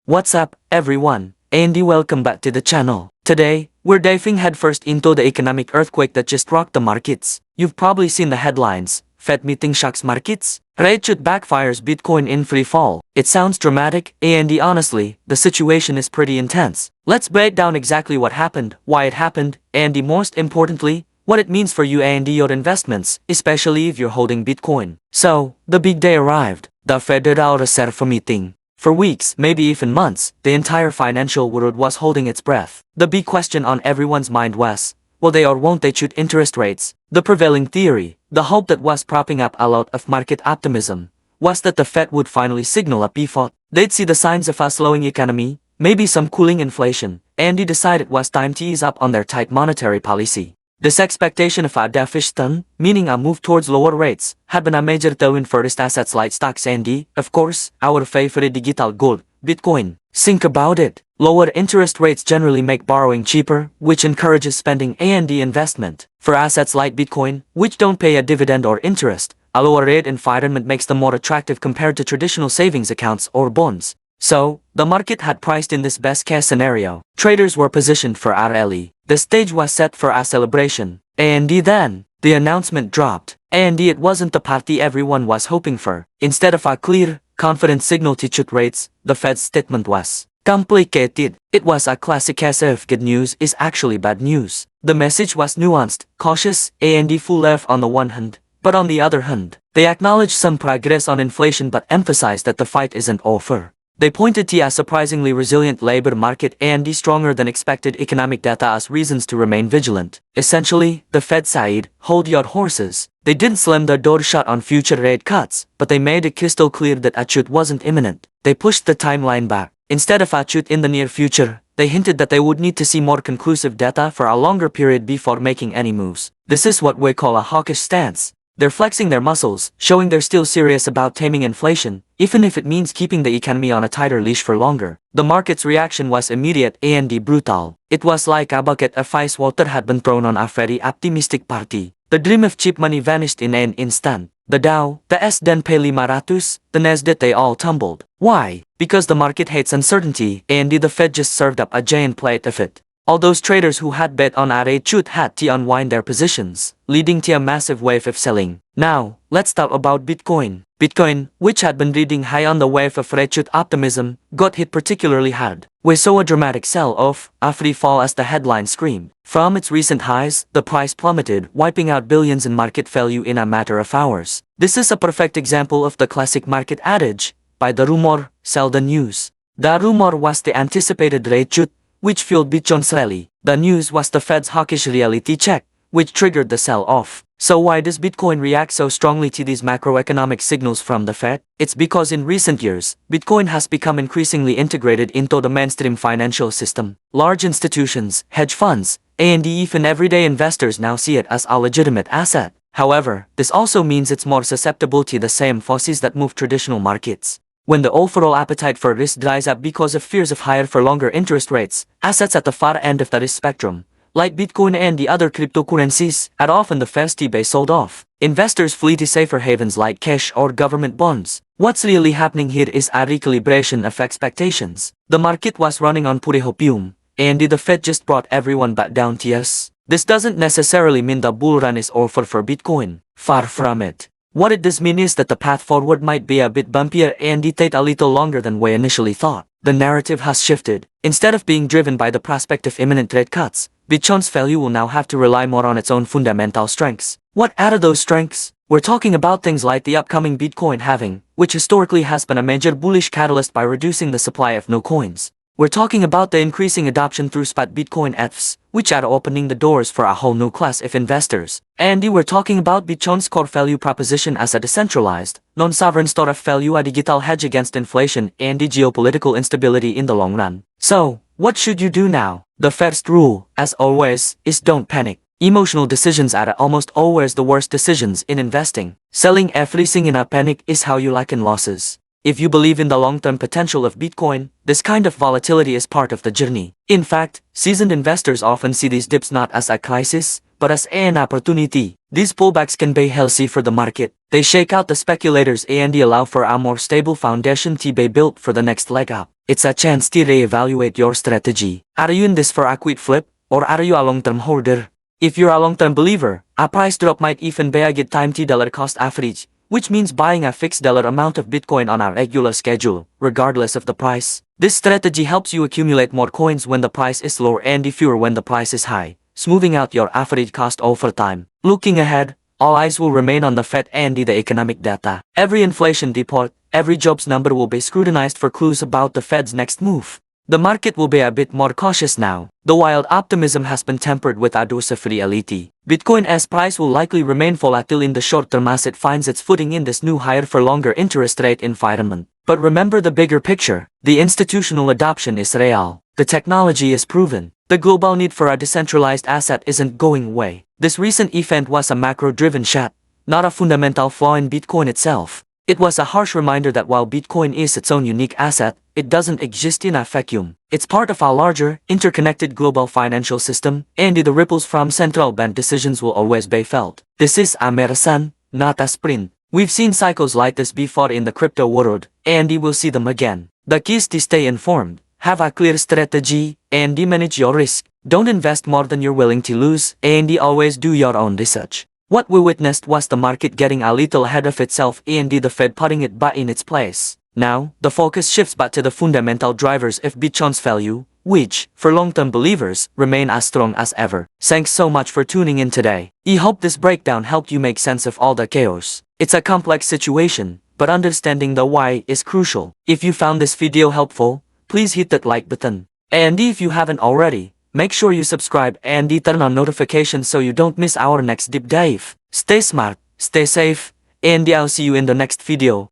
What's up, everyone? And welcome back to the channel. Today, we're diving headfirst into the economic earthquake that just rocked the markets. You've probably seen the headlines. Fed meeting shocks markets? Rate cut backfires Bitcoin in free fall. It sounds dramatic, and honestly, the situation is pretty intense. Let's break down exactly what happened, why it happened, and most importantly, what it means for you and your investments, especially if you're holding Bitcoin. So, the big day arrived. The Federal Reserve meeting. For weeks, maybe even months, the entire financial world was holding its breath. The big question on everyone's mind was, will they or won't they cut interest rates? The prevailing theory, the hope that was propping up a lot of market optimism, was that the Fed would finally signal a pivot. They'd see the signs of a slowing economy, maybe some cooling inflation, and they decided it was time to ease up on their tight monetary policy. This expectation of a dovish turn, meaning a move towards lower rates, had been a major tailwind for risk assets like stocks and, of course, our favorite digital gold, Bitcoin. Think about it. Lower interest rates generally make borrowing cheaper, which encourages spending and investment. For assets like Bitcoin, which don't pay a dividend or interest, a lower rate environment makes them more attractive compared to traditional savings accounts or bonds. So, the market had priced in this best-case scenario. Traders were positioned for a rally. The stage was set for a celebration. And then, the announcement dropped. And it wasn't the party everyone was hoping for. Instead of a clear, confident signal to cut rates, the Fed's statement was complicated. It was a classic case of good news is actually bad news. The message was nuanced, cautious, and full of on the one hand, but on the other hand, they acknowledged some progress on inflation but emphasized that the fight isn't over. They pointed to a surprisingly resilient labor market and stronger than expected economic data as reasons to remain vigilant. Essentially, the Fed said, hold your horses. They didn't slam their door shut on future rate cuts, but they made it crystal clear that a cut wasn't imminent. They pushed the timeline back. Instead of a cut in the near future, they hinted that they would need to see more conclusive data for a longer period before making any moves. This is what we call a hawkish stance. They're flexing their muscles, showing they're still serious about taming inflation, even if it means keeping the economy on a tighter leash for longer. The market's reaction was immediate and brutal. It was like a bucket of ice water had been thrown on a very optimistic party. The dream of cheap money vanished in an instant. The Dow, the S&P 500, the Nasdaq, they all tumbled. Why? Because the market hates uncertainty, and the Fed just served up a giant plate of it. All those traders who had bet on a rate cut had to unwind their positions, leading to a massive wave of selling. Now, let's talk about Bitcoin. Bitcoin, which had been riding high on the wave of rate cut optimism, got hit particularly hard. We saw a dramatic sell-off, a free fall as the headline screamed. From its recent highs, the price plummeted, wiping out billions in market value in a matter of hours. This is a perfect example of the classic market adage, buy the rumor, sell the news. The rumor was the anticipated rate cut, which fueled Bitcoin's rally. The news was the Fed's hawkish reality check, which triggered the sell-off. So why does Bitcoin react so strongly to these macroeconomic signals from the Fed? It's because in recent years, Bitcoin has become increasingly integrated into the mainstream financial system. Large institutions, hedge funds, and even everyday investors now see it as a legitimate asset. However, this also means it's more susceptible to the same forces that move traditional markets. When the overall appetite for risk dries up because of fears of higher for longer interest rates, assets at the far end of the risk spectrum, like Bitcoin and the other cryptocurrencies, are often the first to be sold off. Investors flee to safer havens like cash or government bonds. What's really happening here is a recalibration of expectations. The market was running on pure hopium, and the Fed just brought everyone back down to us. This doesn't necessarily mean the bull run is over for Bitcoin. Far from it. What it does mean is that the path forward might be a bit bumpier and take a little longer than we initially thought. The narrative has shifted. Instead of being driven by the prospect of imminent rate cuts, Bitcoin's value will now have to rely more on its own fundamental strengths. What are those strengths? We're talking about things like the upcoming Bitcoin halving, which historically has been a major bullish catalyst by reducing the supply of no coins. We're talking about the increasing adoption through spot Bitcoin ETFs, which are opening the doors for a whole new class of investors. And we're talking about Bitcoin's core value proposition as a decentralized, non-sovereign store of value, a digital hedge against inflation and geopolitical instability in the long run. So, what should you do now? The first rule, as always, is don't panic. Emotional decisions are almost always the worst decisions in investing. Selling everything in a panic is how you lock in losses. If you believe in the long-term potential of Bitcoin, this kind of volatility is part of the journey. In fact, seasoned investors often see these dips not as a crisis, but as an opportunity. These pullbacks can be healthy for the market. They shake out the speculators and allow for a more stable foundation to be built for the next leg up. It's a chance to reevaluate your strategy. Are you in this for a quick flip, or are you a long-term hoarder? If you're a long-term believer, a price drop might even be a good time to dollar cost average, which means buying a fixed dollar amount of Bitcoin on a regular schedule, regardless of the price. This strategy helps you accumulate more coins when the price is low and fewer when the price is high, smoothing out your average cost over time. Looking ahead, all eyes will remain on the Fed and the economic data. Every inflation report, every jobs number will be scrutinized for clues about the Fed's next move. The market will be a bit more cautious now. The wild optimism has been tempered with a dose of reality. Bitcoin's price will likely remain volatile in the short term as it finds its footing in this new higher for longer interest rate environment. But remember the bigger picture. The institutional adoption is real. The technology is proven. The global need for a decentralized asset isn't going away. This recent event was a macro-driven shot, not a fundamental flaw in Bitcoin itself. It was a harsh reminder that while Bitcoin is its own unique asset, it doesn't exist in a vacuum. It's part of a larger, interconnected global financial system, and the ripples from central bank decisions will always be felt. This is a marathon, not a sprint. We've seen cycles like this before in the crypto world, and we'll see them again. The key is to stay informed, have a clear strategy, and manage your risk. Don't invest more than you're willing to lose, and always do your own research. What we witnessed was the market getting a little ahead of itself and the Fed putting it back in its place. Now, the focus shifts back to the fundamental drivers of Bitcoin's value, which, for long-term believers, remain as strong as ever. Thanks so much for tuning in today. I hope this breakdown helped you make sense of all the chaos. It's a complex situation, but understanding the why is crucial. If you found this video helpful, please hit that like button. And if you haven't already, make sure you subscribe and turn on notifications so you don't miss our next deep dive. Stay smart, stay safe, and I'll see you in the next video.